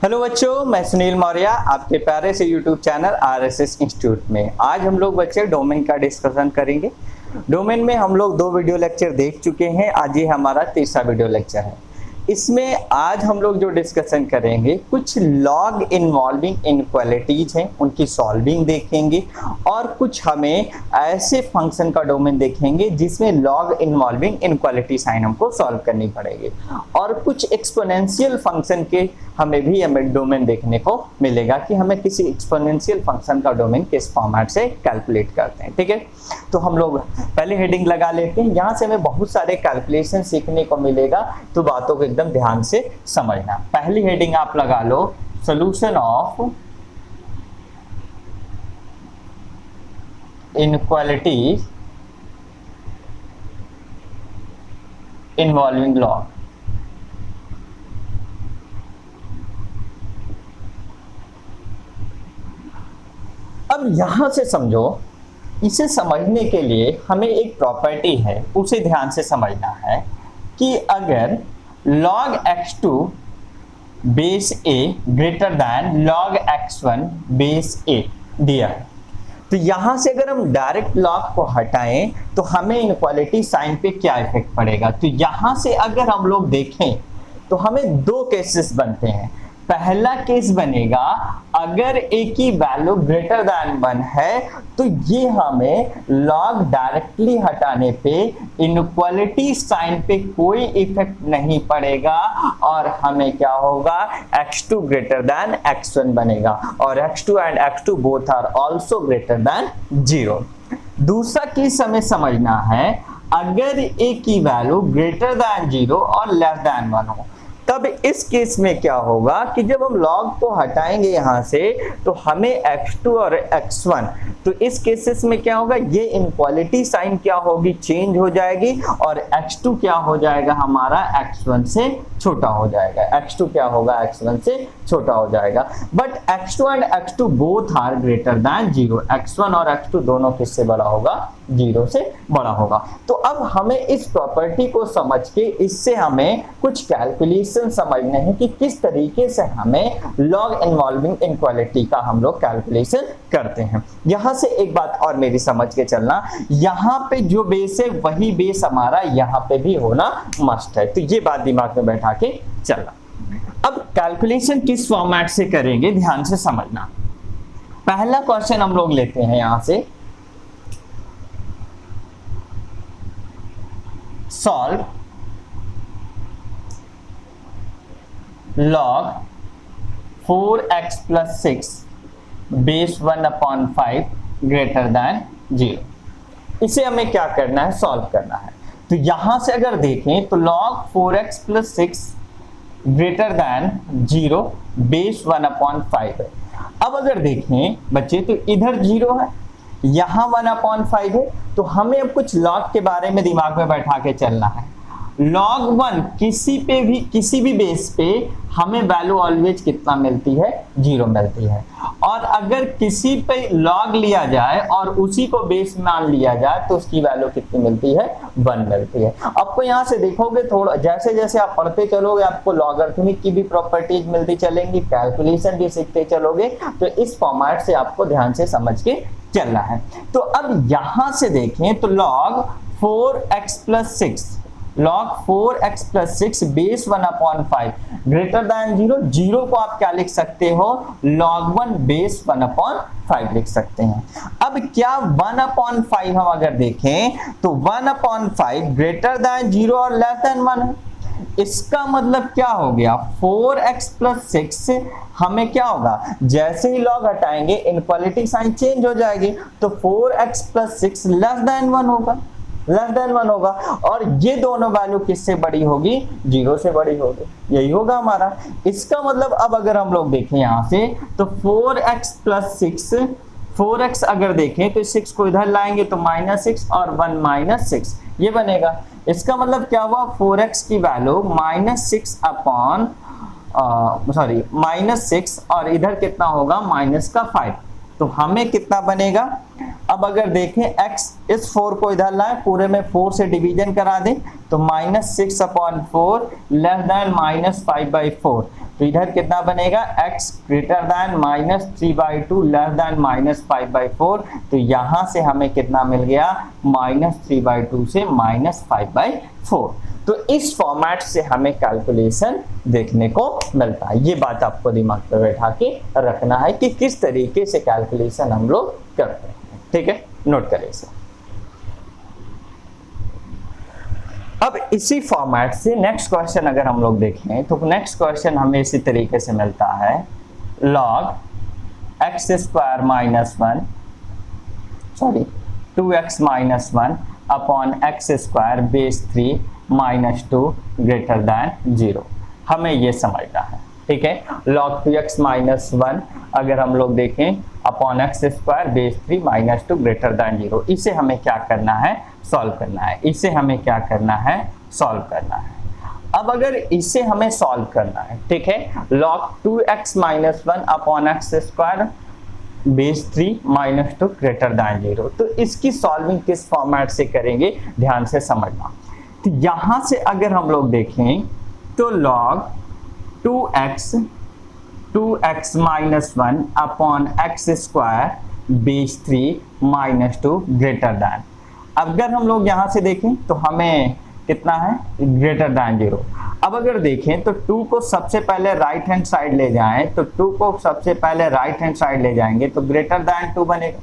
Hello बच्चों, मैं सुनील मौर्य आपके प्यारे से यूट्यूब चैनल आरएसएस इंस्टीट्यूट में। आज हम लोग बच्चे डोमेन का डिस्कशन करेंगे। डोमेन में हम लोग 2 वीडियो लेक्चर देख चुके हैं। आज ये हमारा तीसरा वीडियो लेक्चर है। इसमें आज हम लोग जो डिस्कशन करेंगे, कुछ लॉग इन्वॉल्विंग इनइक्वालिटीज हैं, उनकी सॉल्विंग देखेंगे और कुछ हमें ऐसे फंक्शन का डोमेन देखेंगे जिसमें लॉग इन्वॉल्विंग इनइक्वालिटी साइन हमको सॉल्व करनी पड़ेगी और कुछ एक्सपोनेंशियल फंक्शन के हमें डोमेन देखने को मिलेगा कि हमें किसी एक्सपोनेंशियल फंक्शन का डोमेन किस फॉर्मेट से कैलकुलेट करते हैं। ठीक है, तो हम लोग पहले हेडिंग लगा लेते हैं। यहाँ से हमें बहुत सारे कैलकुलेशन सीखने को मिलेगा, तो बातों को एकदम ध्यान से समझना। पहली हेडिंग आप लगा लो, solution of inequality involving log. अब यहां से समझो, इसे समझने के लिए हमें एक प्रॉपर्टी है, उसे ध्यान से समझना है कि अगर log x2 base a greater then log x1 base a दिया है, तो यहां से अगर हम डायरेक्ट लॉग को हटाएं तो हमें इनइक्वालिटी साइन पे क्या इफेक्ट पड़ेगा। तो यहां से अगर हम लोग देखें तो हमें 2 केसेस बनते हैं। पहला केस बनेगा, अगर a की वैल्यू ग्रेटर दैन 1 है तो ये हमें लॉग डायरेक्टली हटाने पे इनइक्वालिटी साइन पे कोई इफेक्ट नहीं पड़ेगा और हमें क्या होगा, x2 ग्रेटर दैन x1 बनेगा और x2 and x2 both are also greater than 0। दूसरा केस हमें समझना है, अगर a की वैल्यू ग्रेटर दैन 0 और लेस दैन 1 हो, तब इस केस में क्या होगा कि जब हम लॉग को हटाएंगे यहां से तो हमें x2 और x1, तो इस केसेस में क्या होगा, ये इनइक्वालिटी साइन क्या होगी, चेंज हो जाएगी और x2 क्या हो जाएगा, हमारा x1 से छोटा हो जाएगा। x2 क्या होगा, x1 से छोटा हो जाएगा। But x2 and x2 both are greater than 0। x1 और x2 दोनों किससे बड़ा होगा, 0 से बड़ा होगा। तो अब हमें इस प्रॉपर्टी को समझ के इससे हमें कुछ कैलकुलेशन समझने हैं कि किस तरीके से हमें लॉग इन्वॉल्विंग इनइक्वालिटी का हम लोग कैलकुलेशन करते हैं। यहां से एक बात और मेरी समझ के चलना, यहां पे जो बेस है वही बेस हमारा यहां पे भी होना मस्ट है, तो ये बात दिमाग में बैठा के चलना। अब कैलकुलेशन किस फॉर्मेट से करेंगे, ध्यान से समझना। पहला क्वेश्चन हम लोग लेते हैं यहां से, solve log 4x plus 6 base 1/5 greater than 0। इसे हमें क्या करना है, सॉल्व करना है। तो यहां से अगर देखें तो log 4x plus 6 greater than 0 base 1/5 है। अब अगर देखें बच्चे तो इधर 0 है, यहां 1/5 है, तो हमें अब कुछ log के बारे में दिमाग में बैठा के चलना है। log 1 किसी भी बेस पे हमें वैल्यू ऑलवेज कितना मिलती है, 0 मिलती है। और अगर किसी पे log लिया जाए और उसी को बेस मान लिया जाए तो उसकी वैल्यू कितनी मिलती है, 1 मिलती है। आपको यहाँ से देखोगे थोड़ा जैसे जैसे आप पढ़ते चलोगे आपको लॉगरिथमिक की भी प्रॉपर्टीज मिलती चलेंगी, कैलकुलेशन भी सीखते चलोगे, तो इस फॉर्मेट से आपको ध्यान से समझ के चलना है। तो अब यहां से देखें तो log 4x plus 6 log 4x plus 6 base 1/5 greater than 0। 0 को आप क्या लिख सकते हो, log 1 बेस 1/5 लिख सकते हैं। अब क्या 1/5 हम अगर देखें तो 1/5 ग्रेटर दैन 0 और लेस दैन 1 है। इसका मतलब क्या हो गया, 4x plus 6 हमें क्या होगा, जैसे ही log हटाएंगे इनइक्वालिटी साइन चेंज हो जाएगी, तो 4x plus 6 लेस दैन 1 होगा, लेस देन 1 होगा। और ये दोनों वैल्यू किससे बड़ी होगी, 0 से बड़ी होगी, यही होगा हमारा। इसका मतलब अब अगर हम लोग देखें यहां से तो 4x plus 6, 4x अगर देखें तो 6 को इधर लाएंगे तो -6 और 1 -6 ये बनेगा। इसका मतलब क्या हुआ, 4x की वैल्यू -6 और इधर कितना होगा, -5, तो हमें कितना बनेगा। अब अगर देखें x, इस 4 को इधर लाए, पूरे में 4 से डिवीजन करा दें तो -6/4 लेस देन -5/4, तो इधर कितना बनेगा, x greater then -3/2 less than -5/4। तो यहां से हमें कितना मिल गया, -3/2 से -5/4। तो इस फॉर्मेट से हमें कैलकुलेशन देखने को मिलता है। ये बात आपको दिमाग पर बैठा के रखना है कि किस तरीके से कैलकुलेशन हम लोग करते हैं। ठीक है, नोट करें इसे। अब इसी फॉर्मेट से नेक्स्ट क्वेश्चन अगर हम लोग देखें तो नेक्स्ट क्वेश्चन हमें इसी तरीके से मिलता है, log (2x - 1) upon x² base 3 - 2 greater than 0। हमें ये समझना है। ठीक है, log 2x - 1 अगर हम लोग देखें upon x² base 3 - 2 greater than 0, इसे हमें क्या करना है, सॉल्व करना है। इसे हमें क्या करना है, सॉल्व करना है। अब अगर इसे हमें सॉल्व करना है, ठीक है, log 2x - 1 upon x² base 3 - 2 greater than 0, तो इसकी सॉल्विंग किस फॉर्मेट से करेंगे, ध्यान से समझना। तो यहां से अगर हम लोग देखें तो log 2x - 1 upon x² base 3 - 2 greater than, अगर हम लोग यहां से देखें तो हमें कितना है, ग्रेटर दैन 0। अब अगर देखें तो 2 को सबसे पहले राइट हैंड साइड ले जाएं, तो 2 को सबसे पहले राइट हैंड साइड ले जाएंगे तो ग्रेटर दैन 2 बनेगा।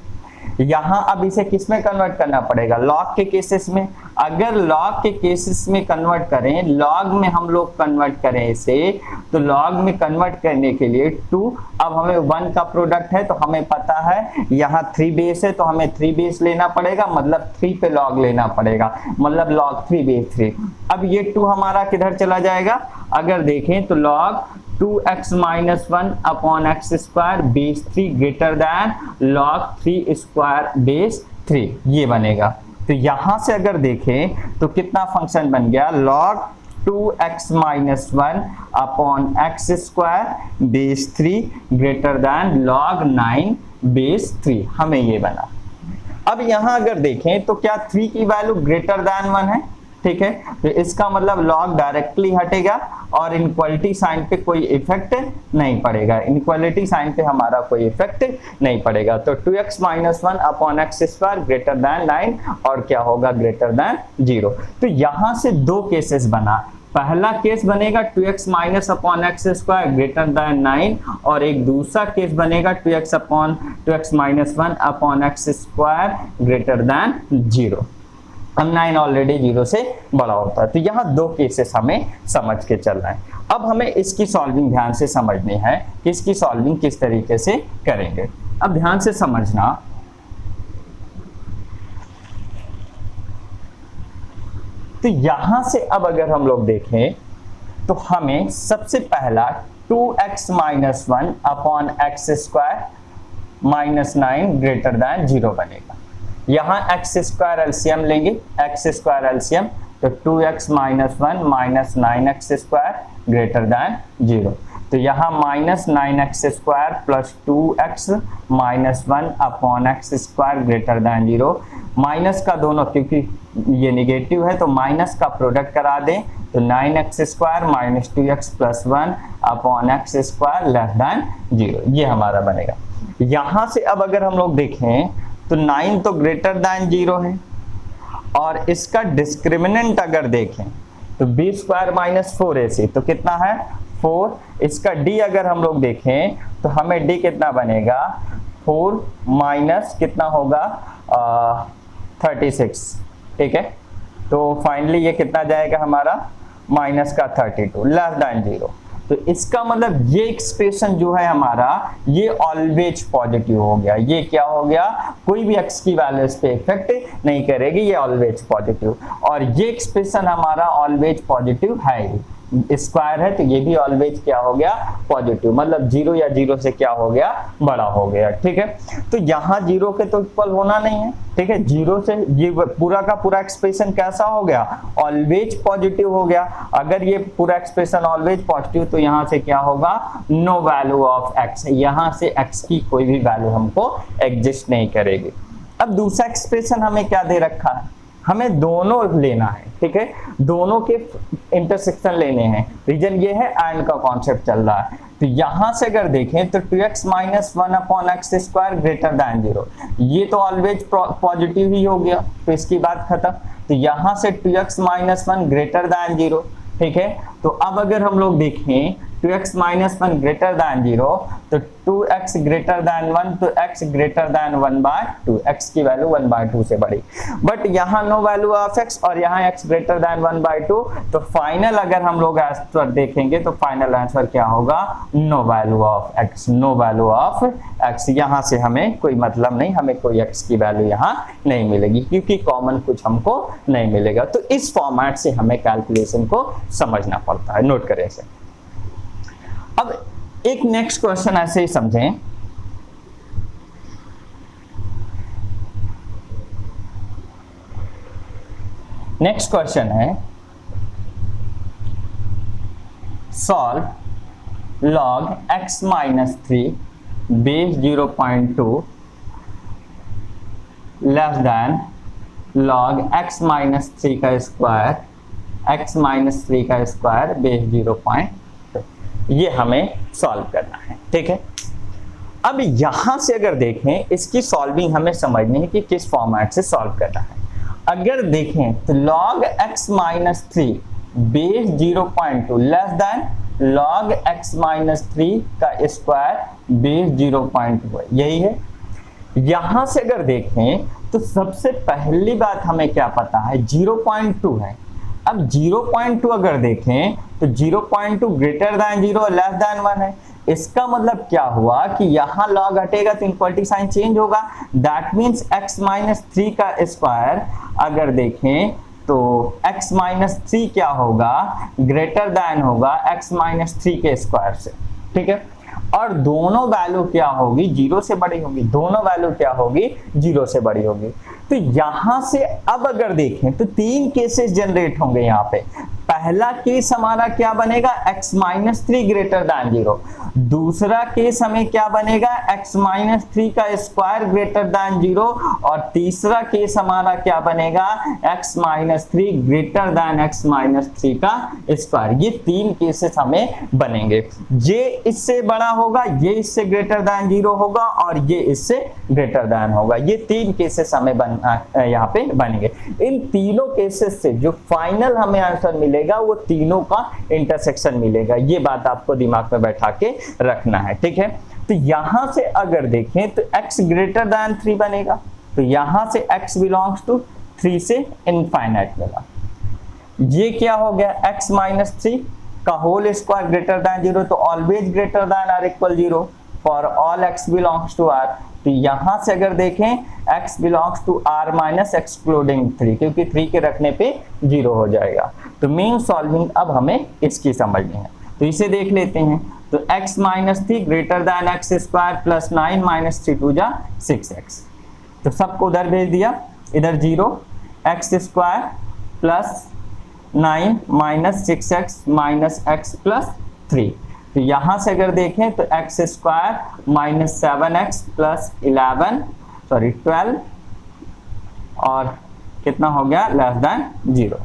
यहां अब इसे किस में कन्वर्ट करना पड़ेगा, लॉग के केसेस में। अगर लॉग के केसेस में कन्वर्ट करें, लॉग में हम लोग कन्वर्ट करें इसे, तो लॉग में कन्वर्ट करने के लिए 2, अब हमें 1 का प्रोडक्ट है तो हमें पता है यहाँ 3 बेस है तो हमें 3 बेस लेना पड़ेगा, मतलब 3 पे लॉग लेना पड़ेगा, मतलब log 3 बेस 3। अब ये 2 हमारा किधर चला जाएगा, अगर देखें तो log 2x - 1 upon x² base 3 greater then log 3² base 3, ये बनेगा। तो यहां से अगर देखें तो कितना फंक्शन बन गया, log 2x - 1 upon x² base 3 greater then log 9 base 3, हमें ये बना। अब यहां अगर देखें तो क्या 3 की वैल्यू ग्रेटर दैन 1 है, ठीक है, तो इसका मतलब log डायरेक्टली हटेगा और इनक्वालिटी साइन पे कोई इफेक्ट नहीं पड़ेगा, इनक्वालिटी साइन पे हमारा कोई इफेक्ट नहीं पड़ेगा। तो 2x - 1 upon x² greater than 9 और क्या होगा, ग्रेटर दैन 0। तो यहां से 2 केसेस बना, पहला केस बनेगा 2x minus upon x² greater than 9 और एक दूसरा केस बनेगा 2x minus 1 upon x² greater than 0। अब 9 ऑलरेडी 0 से बड़ा होता है, तो यहाँ 2 केसेस हमें समझ के चलना है। अब हमें इसकी सॉल्विंग ध्यान से समझनी है कि इसकी सॉल्विंग किस तरीके से करेंगे। अब ध्यान से समझना, तो यहां से अब अगर हम लोग देखें तो हमें सबसे पहला 2x minus 1 upon x² minus 9 greater than 0 बनेगा। यहां x² एलसीएम लेंगे, x² एलसीएम, तो 2x minus 1 minus 9x² greater than 0। तो यहाँ minus 9x² plus 2x minus 1 upon x² greater than 0। Minus का दोनों, क्योंकि ये निगेटिव है तो माइनस का प्रोडक्ट करा दें, तो 9x² minus 2x plus 1 upon x² less than 0, ये हमारा बनेगा। यहाँ से अब अगर हम लोग देखें तो 9 तो ग्रेटर दैन 0 है और इसका डिस्क्रिमिनेंट अगर देखें तो b² माइनस 4ac, तो कितना है 4। इसका d अगर हम लोग देखें तो हमें d कितना बनेगा 4 माइनस कितना होगा 36, ठीक है। तो फाइनली ये कितना जाएगा हमारा माइनस का 32 लेस दैन 0। तो इसका मतलब ये एक्सप्रेशन जो है हमारा ये ऑलवेज पॉजिटिव हो गया। ये क्या हो गया, कोई भी x की वैल्यू इस पे इफेक्ट नहीं करेगी, ये ऑलवेज पॉजिटिव। और ये एक्सप्रेशन हमारा ऑलवेज पॉजिटिव है, स्क्वायर है, तो ये भी ऑलवेज क्या हो गया पॉजिटिव, मतलब 0 या 0 से क्या हो गया बड़ा हो गया, ठीक है। तो यहाँ 0 के तो इक्वल होना नहीं है, ठीक है। 0 से ये पूरा का पूरा एक्सप्रेशन कैसा हो गया, ऑलवेज पॉजिटिव हो गया। अगर ये पूरा एक्सप्रेशन ऑलवेज पॉजिटिव तो यहाँ से क्या होगा, नो वैल्यू ऑफ x, यहाँ से x की कोई भी वैल्यू हमको एग्जिस्ट नहीं करेगी। अब दूसरा एक्सप्रेशन हमें क्या दे रखा है, हमें दोनों लेना है, ठीक है, दोनों के इंटरसेक्शन लेने हैं। रीजन ये है एंड का कॉन्सेप्ट चल रहा है। तो यहां से अगर देखें तो 2x minus 1/x² greater than 0, ये तो ऑलवेज पॉजिटिव ही हो गया, तो इसकी बात खत्म। तो यहां से 2x माइनस 1 ग्रेटर दैन 0, ठीक है। तो अब अगर हम लोग देखें 2x माइनस 1 ग्रेटर दैन 0, तो 2x ग्रेटर दैन 1, तो x ग्रेटर दैन 1/2, x की वैल्यू 1/2 से बड़ी। बट यहाँ नो वैल्यू ऑफ x और यहाँ x ग्रेटर दैन 1/2, तो फाइनल अगर हम लोग आंसर देखेंगे तो फाइनल आंसर क्या होगा, no value of x, no value of x। यहाँ से हमें कोई मतलब नहीं, हमें कोई x की वैल्यू यहाँ नहीं मिलेगी क्योंकि कॉमन कुछ हमको नहीं मिलेगा। तो इस फॉर्मेट से हमें कैलकुलेशन को समझना पड़ता है, नोट करें इसे। अब एक नेक्स्ट क्वेश्चन ऐसे ही समझें। नेक्स्ट क्वेश्चन है solve log x minus 3 base 0.2 less than log x minus 3 का स्क्वायर x माइनस 3 का स्क्वायर बेस 0.2, ये हमें सॉल्व करना है, ठीक है। अब यहां से अगर देखें इसकी सॉल्विंग हमें समझनी है कि किस फॉर्मेट से सॉल्व करना है। अगर देखें तो log x minus 3 base 0.2 less than log x minus 3 का स्क्वायर बेस 0.2 है, यही है। यहां से अगर देखें तो सबसे पहली बात हमें क्या पता है, 0.2 है। अब 0.2 अगर देखें तो 0.2 ग्रेटर दैन 0 लेस दैन 1 है। इसका मतलब क्या हुआ कि यहाँ log हटेगा तो इक्वलिटी साइन चेंज होगा। दैट मीन्स x माइनस 3 का स्क्वायर अगर देखें तो x माइनस 3 क्या होगा, ग्रेटर दैन होगा x माइनस 3 के स्क्वायर से, ठीक है। और दोनों वैल्यू क्या होगी, 0 से बड़ी होगी, दोनों वैल्यू क्या होगी, 0 से बड़ी होगी। तो यहां से अब अगर देखें तो 3 केसेस जनरेट होंगे यहाँ पे। पहला केस हमारा क्या बनेगा, x माइनस 3 ग्रेटर दैन 0। दूसरा केस हमें क्या बनेगा, x माइनस 3 का स्क्वायर ग्रेटर दैन 0। और तीसरा केस हमारा क्या बनेगा, x minus 3 greater then x minus 3 का स्क्वायर। ये 3 केसेस हमें बनेंगे। ये इससे बड़ा होगा, ये इससे ग्रेटर दैन 0 होगा और ये इससे ग्रेटर दैन होगा। ये 3 केसेस हमें यहाँ पे बनेंगे। इन तीनों केसेस से जो फाइनल हमें आंसर मिलेगा वो तीनों का इंटरसेक्शन मिलेगा। ये बात आपको दिमाग में बैठा के रखना है, ठीक है। तो यहां से अगर देखें तो x ग्रेटर दैन 3 बनेगा, तो यहां से x बिलोंग्स टू 3 से इनफाइनाइट मिला। ये क्या हो गया, x माइनस 3 का होल स्क्वायर ग्रेटर दैन 0, तो always greater than or equal 0 for all x belongs to r। तो यहां से अगर देखें x belongs to r minus excluding 3, क्योंकि 3 के रखने पे 0 हो जाएगा। तो मेन सॉल्विंग अब हमें इसकी समझनी है, तो इसे देख लेते हैं। तो x minus 3 greater then x square plus 9 minus 3 2 जा 6x। तो सबको उधर भेज दिया, इधर 0, x square plus 9 minus 6x minus x plus 3। तो यहां से अगर देखें तो x square minus 7x plus 12 और कितना हो गया, less than 0।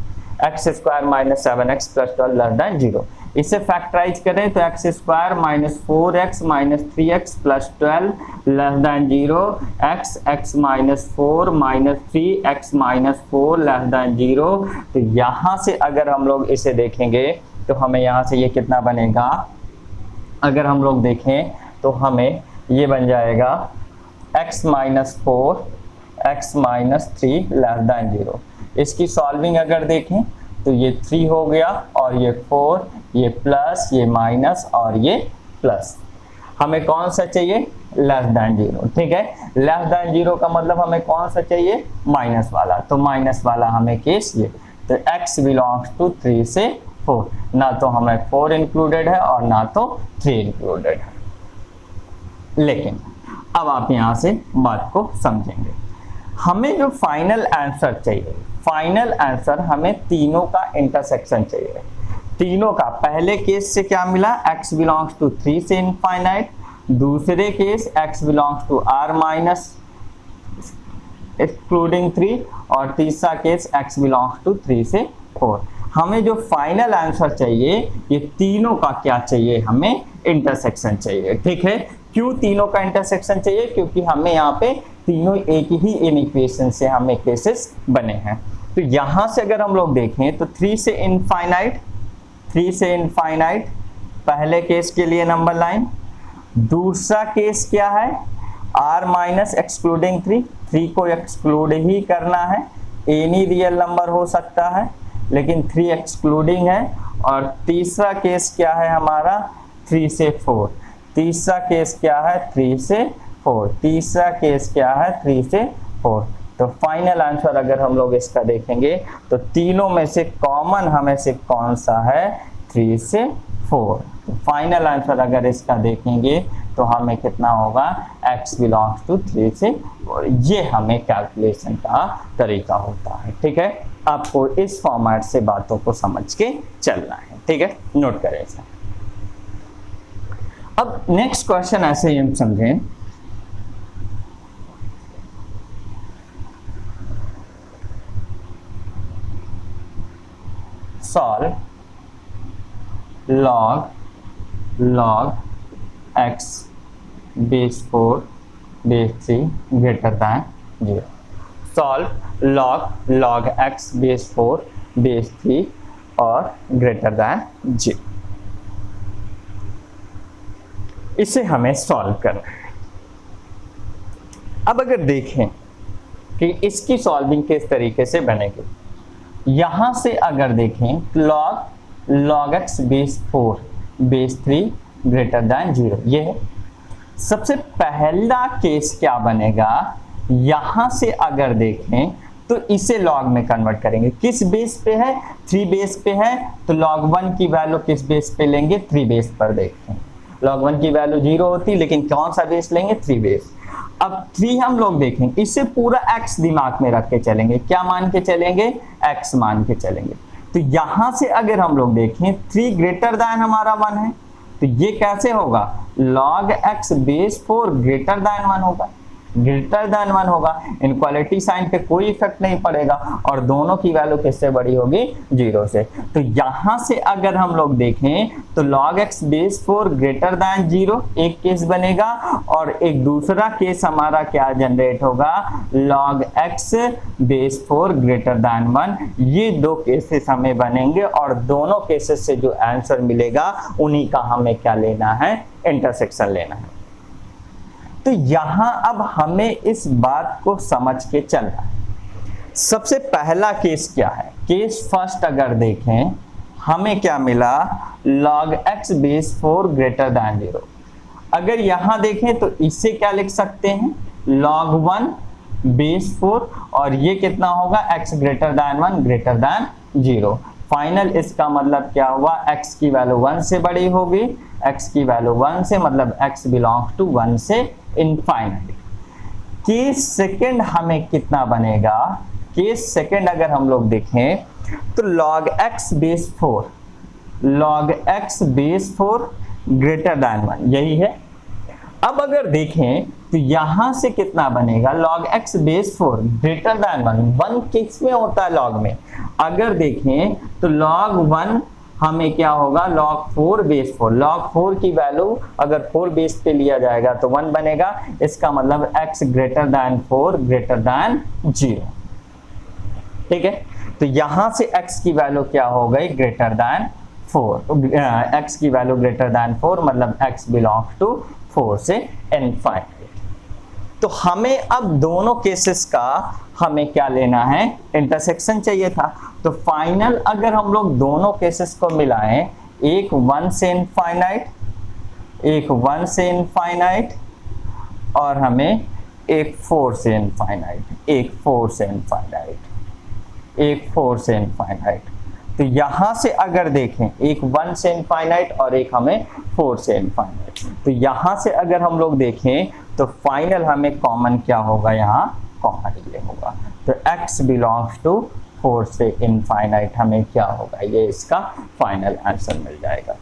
X square minus 7x plus 12 less than 0। इसे फैक्टराइज करें तो x square minus 4x minus 3x plus 12 less than 0, x minus 4 minus 3x minus 4 less then 0। तो यहाँ से अगर हम लोग इसे देखेंगे तो हमें यहाँ से ये कितना बनेगा, अगर हम लोग देखें तो हमें ये बन जाएगा x minus 4 x minus 3 less than 0। इसकी सॉल्विंग अगर देखें तो ये 3 हो गया और ये 4, ये प्लस, ये माइनस और ये प्लस। हमें कौन सा चाहिए, लेस देन 0, ठीक है। लेस देन 0 का मतलब हमें कौन सा चाहिए, माइनस वाला। तो माइनस वाला हमें केस ये, तो x बिलोंग्स टू 3 से 4, ना तो हमें 4 इंक्लूडेड है और ना तो 3 इंक्लूडेड है। लेकिन अब आप यहां से बात को समझेंगे। हमें जो फाइनल आंसर चाहिए, फाइनल आंसर हमें तीनों का इंटरसेक्शन चाहिए। तीनों का, पहले केस से क्या मिला, x बिलोंग्स टू 3 से इनफाइनाइट, दूसरे case x belongs to r minus excluding 3 और तीसरा केस x बिलोंग्स टू 3 से 4। हमें जो फाइनल आंसर चाहिए ये तीनों का क्या चाहिए, हमें इंटरसेक्शन चाहिए। ठीक है, क्यों तीनों का इंटरसेक्शन चाहिए, क्योंकि हमें यहाँ पे तीनों एक ही इन इक्वेशन से हमें केसेस बने हैं। तो यहाँ से अगर हम लोग देखें तो 3 से इनफाइनाइट पहले केस के लिए नंबर लाइन। दूसरा केस क्या है, r माइनस एक्सक्लूडिंग 3 को एक्सक्लूड ही करना है, एनी रियल नंबर हो सकता है लेकिन 3 एक्सक्लूडिंग है। और तीसरा केस क्या है हमारा 3 से 4, तीसरा केस क्या है 3 से 4, तीसरा केस क्या है 3 से 4। तो फाइनल आंसर अगर हम लोग इसका देखेंगे तो तीनों में से कॉमन हमें से कौन सा है 3 से 4। तो फाइनल आंसर अगर इसका देखेंगे तो हमें कितना होगा x बिलोंग्स टू 3 से 4। ये हमें कैलकुलेशन का तरीका होता है। ठीक है, आपको इस फॉर्मेट से बातों को समझ के चलना है। ठीक है, नोट करें इसे। अब नेक्स्ट क्वेश्चन ऐसे ही हम समझें, solve log x base 4 base 3 greater than 0। Solve log x base 4 base 3 और ग्रेटर दैन 0। इसे हमें सॉल्व करना है। अब अगर देखें कि इसकी सॉल्विंग किस तरीके से बनेगी, यहां से अगर देखें log x base 4 base 3 greater than 0, ये है। सबसे पहला केस क्या बनेगा, यहां से अगर देखें तो इसे लॉग में कन्वर्ट करेंगे। किस बेस पे है, 3 बेस पे है, तो log 1 की वैल्यू किस बेस पे लेंगे, 3 बेस पर। देखें log 1 की वैल्यू 0 होती, लेकिन कौन सा बेस लेंगे, 3 बेस। अब 3 हम लोग देखें, इसे पूरा x दिमाग में रख के चलेंगे। क्या मान के चलेंगे, x मान के चलेंगे। तो यहां से अगर हम लोग देखें 3 ग्रेटर दैन हमारा 1 है, तो ये कैसे होगा, log x base 4 greater than 1 होगा, ग्रेटर दैन 1 होगा। इनक्वालिटी साइन पे कोई इफेक्ट नहीं पड़ेगा और दोनों की वैल्यू किससे बड़ी होगी, 0 से। तो यहां से अगर हम लोग देखें तो log x base 4 greater than 0 एक केस बनेगा, और एक दूसरा केस हमारा क्या जनरेट होगा, log x base 4 greater than 1। ये दो केसेस हमें बनेंगे और दोनों केसेस से जो आंसर मिलेगा उन्हीं का हमें क्या लेना है, इंटरसेक्शन लेना है। तो यहां अब हमें इस बात को समझ के चलना है। सबसे पहला केस क्या है, केस फर्स्ट अगर देखें हमें क्या मिला, log x base 4 greater than 0। अगर यहां देखें तो इसे क्या लिख सकते हैं, log 1 बेस 4, और ये कितना होगा, x greater then 1 greater than 0। Final इसका मतलब क्या हुआ, x की वैल्यू 1 से बड़ी होगी, x की वैल्यू 1 से, मतलब x बिलोंग्स टू 1 से इनफाइनाइट। केस सेकंड हमें कितना बनेगा, केस सेकंड अगर हम लोग देखें तो log x base 4 greater than 1, यही है। अब अगर देखें तो यहां से कितना बनेगा, log x base 4 greater than 1 किस में होता है, log में। अगर देखें तो log 1 हमें क्या होगा, log 4 बेस 4, log 4 की वैल्यू अगर 4 बेस पे लिया जाएगा तो 1 बनेगा। इसका मतलब x greater then 4 greater than 0। ठीक है, तो यहां से x की वैल्यू क्या हो गई, ग्रेटर दैन 4, x की वैल्यू ग्रेटर दैन 4, मतलब x बिलोंग्स टू 4 से इनफाइनाइट। तो हमें अब दोनों केसेस का हमें क्या लेना है, इंटरसेक्शन चाहिए था। तो फाइनल अगर हम लोग दोनों केसेस को मिलाएं, एक 1 से इनफाइनाइट, एक 1 से इनफाइनाइट, और हमें एक 4 से इनफाइनाइट, एक 4 से इनफाइनाइट, एक 4 से इनफाइनाइट। तो यहां से अगर देखें एक 1 से इनफाइनाइट और एक हमें 4 से इनफाइनाइट। तो यहां से अगर हम लोग देखें तो फाइनल हमें कॉमन क्या होगा, यहाँ कॉमन ये होगा। तो x बिलोंग्स टू 4 से इनफाइनाइट हमें क्या होगा, ये इसका फाइनल आंसर मिल जाएगा।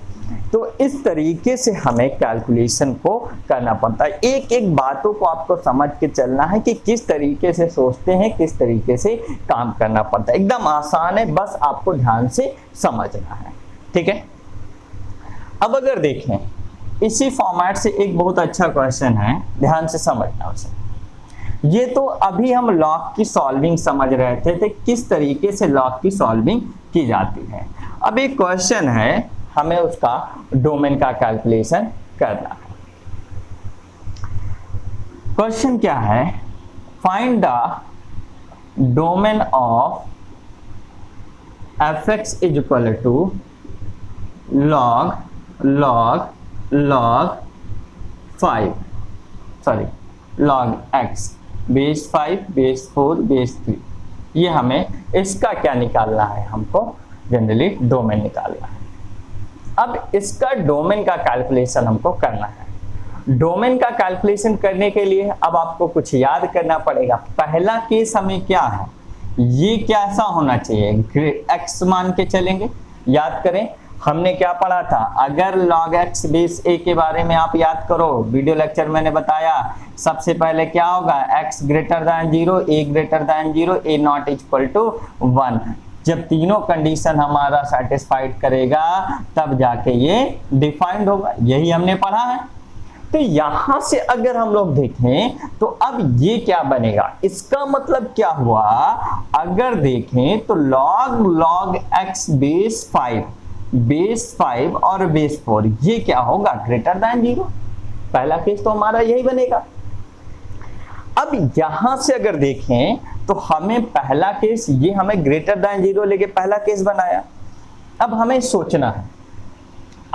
तो इस तरीके से हमें कैलकुलेशन को करना पड़ता है। एक एक बातों को आपको समझ के चलना है कि किस तरीके से सोचते हैं, किस तरीके से काम करना पड़ता है। एकदम आसान है, बस आपको ध्यान से समझना है, ठीक है। अब अगर देखें इसी फॉर्मेट से एक बहुत अच्छा क्वेश्चन है, ध्यान से समझना उसे। ये तो अभी हम लॉग की सॉल्विंग समझ रहे थे किस तरीके से लॉग की सॉल्विंग की जाती है। अब एक क्वेश्चन है, हमें उसका डोमेन का कैलकुलेशन करना है। क्वेश्चन क्या है, find the domain of fx is equal to log x base 5 base 4 base 3। ये हमें इसका क्या निकालना है, हमको जनरली डोमेन निकालना है। अब इसका डोमेन का कैलकुलेशन हमको करना है। डोमेन का कैलकुलेशन करने के लिए अब आपको कुछ याद करना पड़ेगा। पहला केस हमें क्या है, ये कैसा होना चाहिए, x मान के चलेंगे। याद करें हमने क्या पढ़ा था, अगर log x बेस a के बारे में आप याद करो, वीडियो लेक्चर मैंने बताया, सबसे पहले क्या होगा, x greater than 0, a greater than 0, a not equal to 1। जब तीनों कंडीशन हमारा सेटिस्फाइड करेगा तब जाके ये डिफाइंड होगा, यही हमने पढ़ा है। तो यहां से अगर हम लोग देखें तो अब ये क्या बनेगा, इसका मतलब क्या हुआ, अगर देखें तो log x बेस 5 और बेस 4 ये क्या होगा, ग्रेटर दैन 0। पहला केस तो हमारा यही बनेगा। अब यहां से अगर देखें तो हमें पहला केस, ये हमें ग्रेटर दैन 0 लेके पहला केस बनाया। अब हमें सोचना है,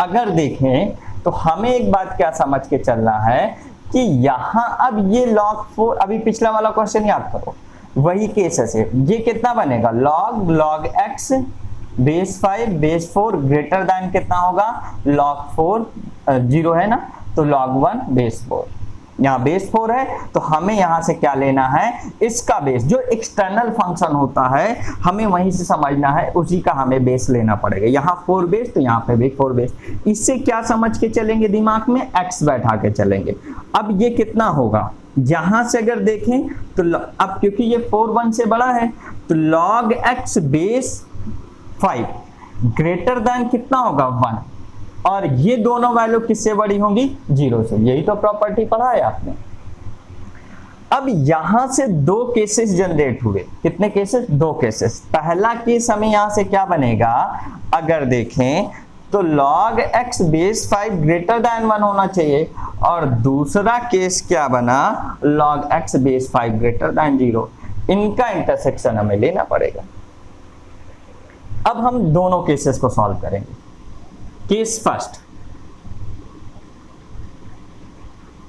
अगर देखें तो हमें एक बात क्या समझ के चलना है कि यहां अब ये log 4, अभी पिछला वाला क्वेश्चन याद करो, वही केस है। ये कितना बनेगा, log x base 5 base 4 greater than कितना होगा, log 4 0 है ना, तो log 1 बेस 4। यहाँ बेस 4 है तो हमें यहाँ से क्या लेना है, इसका बेस, जो एक्सटर्नल फंक्शन होता है हमें वहीं से समझना है, उसी का हमें बेस लेना पड़ेगा। यहाँ 4 बेस तो यहाँ पे भी 4 बेस। इससे क्या समझ के चलेंगे, दिमाग में x बैठा के चलेंगे। अब ये कितना होगा, यहां से अगर देखें तो अब क्योंकि ये 4 1 से बड़ा है तो log x base 5 greater than कितना होगा, 1। और ये दोनों वैल्यू किससे बड़ी होंगी, 0 से। यही तो प्रॉपर्टी पढ़ा है आपने। अब यहां से दो केसेस जनरेट हुए, कितने केसेस, 2 केसेस। पहला केस हमें यहां से क्या बनेगा, अगर देखें तो log x base 5 greater than 1 होना चाहिए, और दूसरा केस क्या बना, log x base 5 greater than 0। इनका इंटरसेक्शन हमें लेना पड़ेगा। अब हम दोनों केसेस को सॉल्व करेंगे। केस फर्स्ट,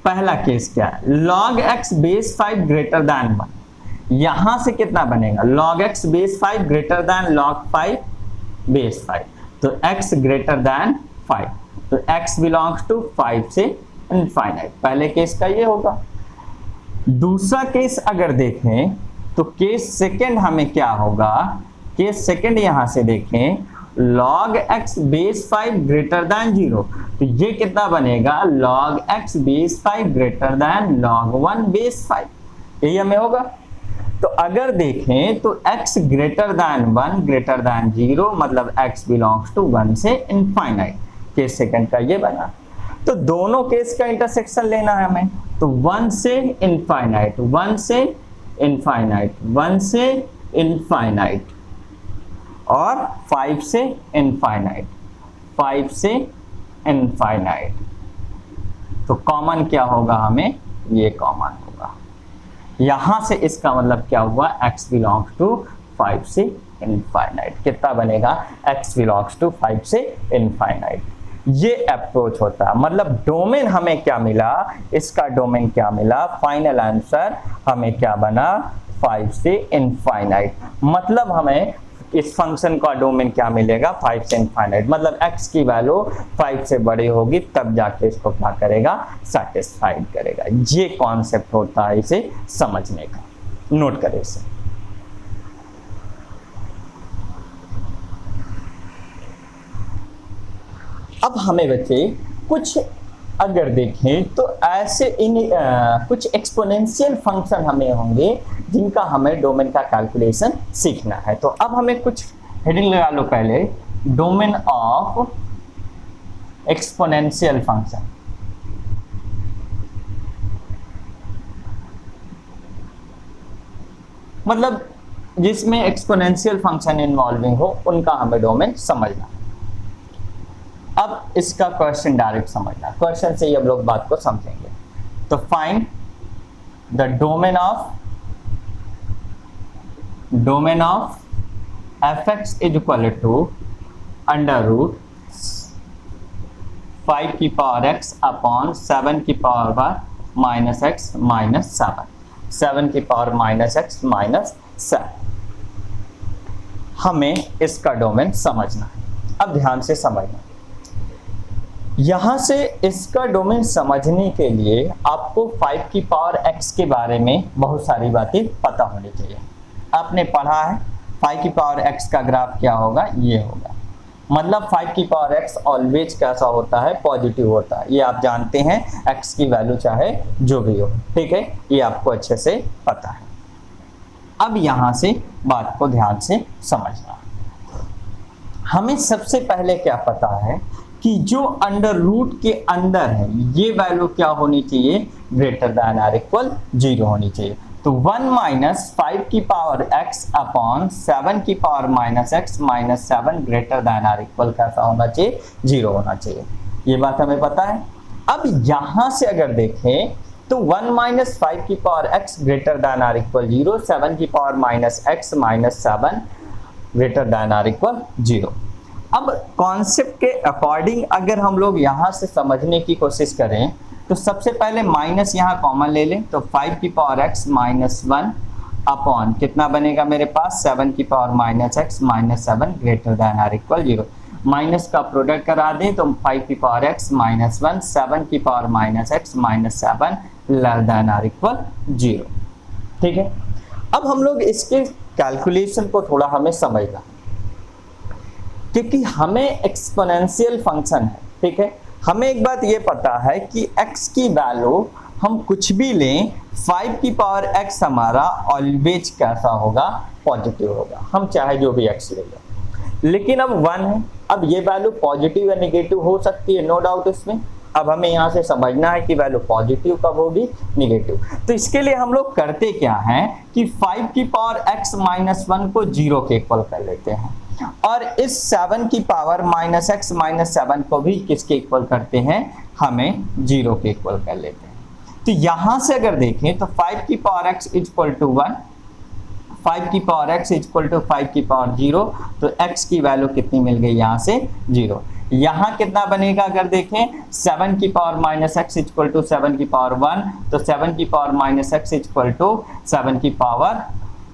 पहला केस क्या है, log x base 5 greater than 1। यहां से कितना बनेगा, log x base 5 greater than log 5 base 5, तो x ग्रेटर दैन 5, तो x बिलोंग्स टू 5 से इनफाइनाइट। पहले केस का ये होगा। दूसरा केस अगर देखें तो केस सेकंड हमें क्या होगा, केस सेकंड यहां से देखें, log x base 5 greater than 0, तो ये कितना बनेगा, log x base 5 greater than log 1 base 5। यही हमें होगा। तो अगर देखें तो x greater then 1 greater than 0, मतलब x बिलोंग्स टू 1 से इनफाइनाइट। केस सेकंड का ये बना। तो दोनों केस का इंटरसेक्शन लेना है हमें, तो 1 से इनफाइनाइट, 1 से इनफाइनाइट, 1 से इनफाइनाइट, और 5 से इनफाइनाइट, 5 से इनफाइनाइट। तो कॉमन क्या होगा, हमें ये कॉमन होगा। यहां से इसका मतलब क्या हुआ, x बिलोंग्स टू 5 से इनफाइनाइट। कितना बनेगा, x बिलोंग्स टू 5 से इनफाइनाइट। ये अप्रोच होता है। मतलब डोमेन हमें क्या मिला, इसका डोमेन क्या मिला, फाइनल आंसर हमें क्या बना, 5 से इनफाइनाइट। मतलब हमें इस फंक्शन का डोमेन क्या मिलेगा, 5 से इनफाइनाइट। मतलब x की वैल्यू 5 से बड़ी होगी तब जाके इसको क्या करेगा, सेटिस्फाइड करेगा। ये कॉन्सेप्ट होता है इसे समझने का, नोट करें इसे। अब हमें बच्चे कुछ अगर देखें तो ऐसे कुछ एक्सपोनेंशियल फंक्शन हमें होंगे जिनका हमें डोमेन का कैलकुलेशन सीखना है। तो अब हमें कुछ हेडिंग लगा लो पहले, डोमेन ऑफ एक्सपोनेंशियल फंक्शन। मतलब जिसमें एक्सपोनेंशियल फंक्शन इन्वॉल्विंग हो उनका हमें डोमेन समझना। अब इसका क्वेश्चन डायरेक्ट समझना, क्वेश्चन से ही हम लोग बात को समझेंगे। तो find the domain of fx is equal to under root 5 की पावर x अपॉन 7 की पावर माइनस x माइनस 7 की पावर माइनस x माइनस 7। हमें इसका डोमेन समझना है। अब ध्यान से समझना, यहां से इसका डोमेन समझने के लिए आपको 5 की पावर x के बारे में बहुत सारी बातें पता होनी चाहिए। आपने पढ़ा है 5 की पावर x का ग्राफ क्या होगा, ये होगा। मतलब 5 की पावर x ऑलवेज कैसा होता है, पॉजिटिव होता है। ये आप जानते हैं, x की वैल्यू चाहे जो भी हो, ठीक है, ये आपको अच्छे से पता है। अब यहां से बात को ध्यान से समझना। हमें सबसे पहले क्या पता है कि जो अंडर रूट के अंदर है ये वैल्यू क्या होनी चाहिए, ग्रेटर दैन और इक्वल 0 होनी चाहिए। तो 1 माइनस 5 की पावर x अपॉन 7 की power minus x minus 7 greater than और इक्वल कैसा होना चाहिए, 0 होना चाहिए। ये बात हमें पता है। अब यहां से अगर देखें तो 1 माइनस 5 की पावर x ग्रेटर दैन और इक्वल 0, 7 की power minus x minus 7 greater than और इक्वल 0। अब कॉन्सेप्ट के अकॉर्डिंग अगर हम लोग यहाँ से समझने की कोशिश करें तो सबसे पहले माइनस यहाँ कॉमन ले लें, तो 5 की पावर x माइनस 1 अपॉन कितना बनेगा मेरे पास, 7 की power minus x minus 7 greater than और इक्वल 0। माइनस का प्रोडक्ट करा दें तो 5 की पावर x माइनस 1, 7 की power minus x minus 7 less than और इक्वल 0। ठीक है, अब हम लोग इसके कैलकुलेशन को थोड़ा हमें समझना, क्योंकि हमें एक्सपोनेंशियल फंक्शन है, ठीक है। हमें एक बात ये पता है कि x की वैल्यू हम कुछ भी लें, 5 की पावर x हमारा ऑलवेज कैसा होगा, पॉजिटिव होगा, हम चाहे जो भी x ले लें। लेकिन अब 1 है, अब ये वैल्यू पॉजिटिव या नेगेटिव हो सकती है, नो डाउट इसमें। अब हमें यहाँ से समझना है कि वैल्यू पॉजिटिव कब होगी, नेगेटिव। तो इसके लिए हम लोग करते क्या हैं कि 5 की पावर x माइनस 1 को 0 के इक्वल कर लेते हैं, और इस 7 की पावर माइनस x माइनस 7 को भी किसके इक्वल करते हैं, हमें 0 के इक्वल कर लेते हैं। तो यहां से अगर देखें तो 5 की power x is equal to 1, 5 की power x is equal to 5 की पावर 0, तो x की वैल्यू कितनी मिल गई, यहां से 0। यहां कितना बनेगा अगर देखें, 7 की power minus x is equal to 7 की पावर 1, तो 7 की power minus x is equal to 7 की पावर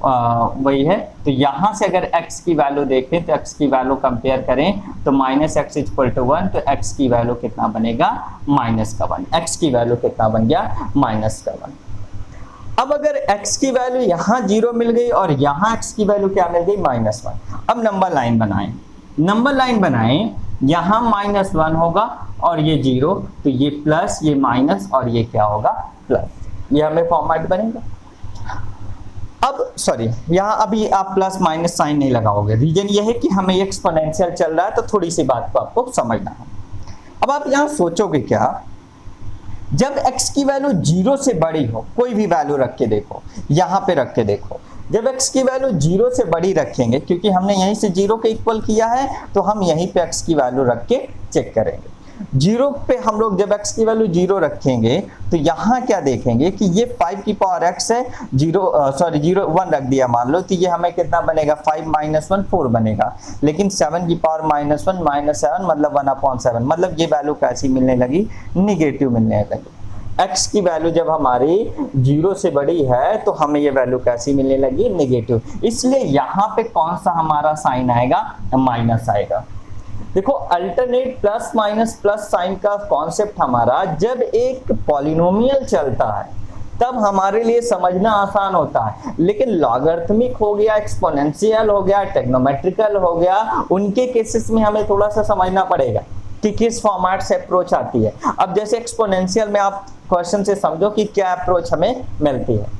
वही है। तो यहां से अगर x की वैल्यू देखें तो x की वैल्यू कंपेयर करें तो minus x is equal to 1, तो x की वैल्यू कितना बनेगा, माइनस का 1। x की वैल्यू कितना बन गया, माइनस का 1। अब अगर x की वैल्यू यहाँ 0 मिल गई और यहाँ x की वैल्यू क्या मिल गई, माइनस 1। अब नंबर लाइन बनाएं, नंबर लाइन बनाएं, यहाँ माइनस 1 होगा और ये 0, तो ये प्लस, ये माइनस और ये क्या होगा, प्लस। ये हमें फॉर्मेट बनेगा। अब सॉरी, यहाँ अभी आप प्लस माइनस साइन नहीं लगाओगे, रीजन ये है कि हमें एक्सपोनेंशियल चल रहा है, तो थोड़ी सी बात को आपको समझना है। अब आप यहाँ सोचोगे क्या, जब x की वैल्यू 0 से बड़ी हो, कोई भी वैल्यू रख के देखो, यहाँ पे रख के देखो, जब x की वैल्यू 0 से बड़ी रखेंगे, क्योंकि हमने यहीं से 0 के इक्वल किया है, तो हम यहीं पे x की वैल्यू रख के चेक करेंगे। 0 पे हम लोग जब x की वैल्यू 0 रखेंगे तो यहाँ क्या देखेंगे कि ये 5 की पावर x है, 1 रख दिया मान लो, तो ये हमें कितना बनेगा, 5 माइनस 1 4 बनेगा। लेकिन 7 की पावर माइनस 1 माइनस 7 मतलब 1/7, मतलब ये वैल्यू कैसी मिलने लगी, निगेटिव मिलने लगी। x की वैल्यू जब हमारी 0 से बड़ी है तो हमें ये वैल्यू कैसी मिलने लगी, नेगेटिव। इसलिए यहाँ पे कौन सा हमारा साइन आएगा, माइनस आएगा। देखो alternate plus minus plus sign का कॉन्सेप्ट हमारा जब एक पॉलिनोमियल चलता है तब हमारे लिए समझना आसान होता है, लेकिन लॉगरिथमिक हो गया, एक्सपोनेंशियल हो गया, ट्रिग्नोमेट्रिकल हो गया, उनके केसेस में हमें थोड़ा सा समझना पड़ेगा। कि किस फॉर्मेट से अप्रोच आती है। अब जैसे एक्सपोनेंशियल में आप क्वेश्चन से समझो कि क्या अप्रोच हमें मिलती है।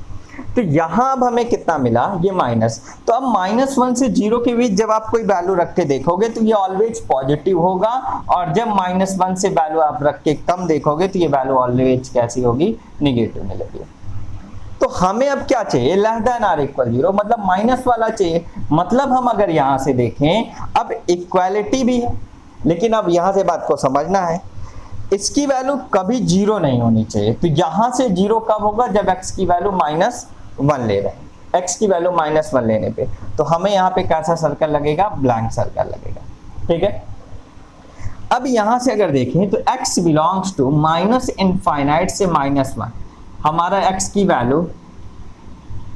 तो यहाँ अब हमें कितना मिला, ये माइनस। तो अब -1 से 0 के बीच जब आप कोई वैल्यू रख के देखोगे तो ये ऑलवेज पॉजिटिव होगा, और जब -1 से वैल्यू आप रख के कम देखोगे तो ये वैल्यू ऑलवेज कैसी होगी, निगेटिव मिलेगी। तो हमें अब क्या चाहिए, लेस देन आर इक्वल 0, मतलब माइनस वाला चाहिए। मतलब हम अगर यहाँ से देखें, अब इक्वालिटी भी है, लेकिन अब यहाँ से बात को समझना है, इसकी वैल्यू कभी 0 नहीं होनी चाहिए। तो यहाँ से 0 कब होगा, जब x की वैल्यू -1 ले रहे हैं, x की वैल्यू -1 लेने पे। तो हमें यहाँ पे कैसा सर्कल लगेगा, ब्लैंक सर्कल लगेगा, ठीक है। अब यहाँ से अगर देखें तो x बिलोंग्स टू -∞ से -1, हमारा x की वैल्यू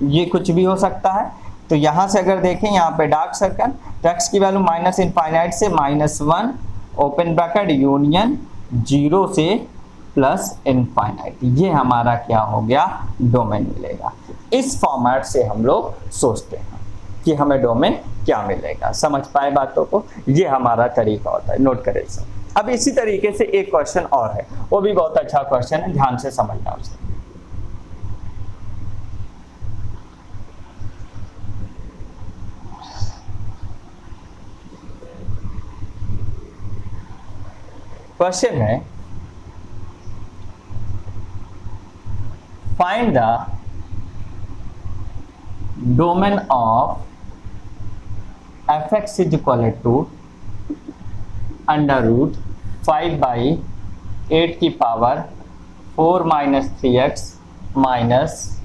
ये कुछ भी हो सकता है। तो यहाँ से अगर देखें, यहाँ पे डार्क सर्कल, तो x की वैल्यू -∞ से -1 ओपन ब्रैकेट यूनियन 0 से +∞, ये हमारा क्या हो गया, डोमेन मिलेगा। इस फॉर्मेट से हम लोग सोचते हैं कि हमें डोमेन क्या मिलेगा। समझ पाए बातों को, ये हमारा तरीका होता है, नोट करें इसे। अब इसी तरीके से एक क्वेश्चन और है, वो भी बहुत अच्छा क्वेश्चन है, ध्यान से समझना उसे। क्वेश्चन है, find the domain of fx is equal to √5/8 की पावर 4 - 3x माइनस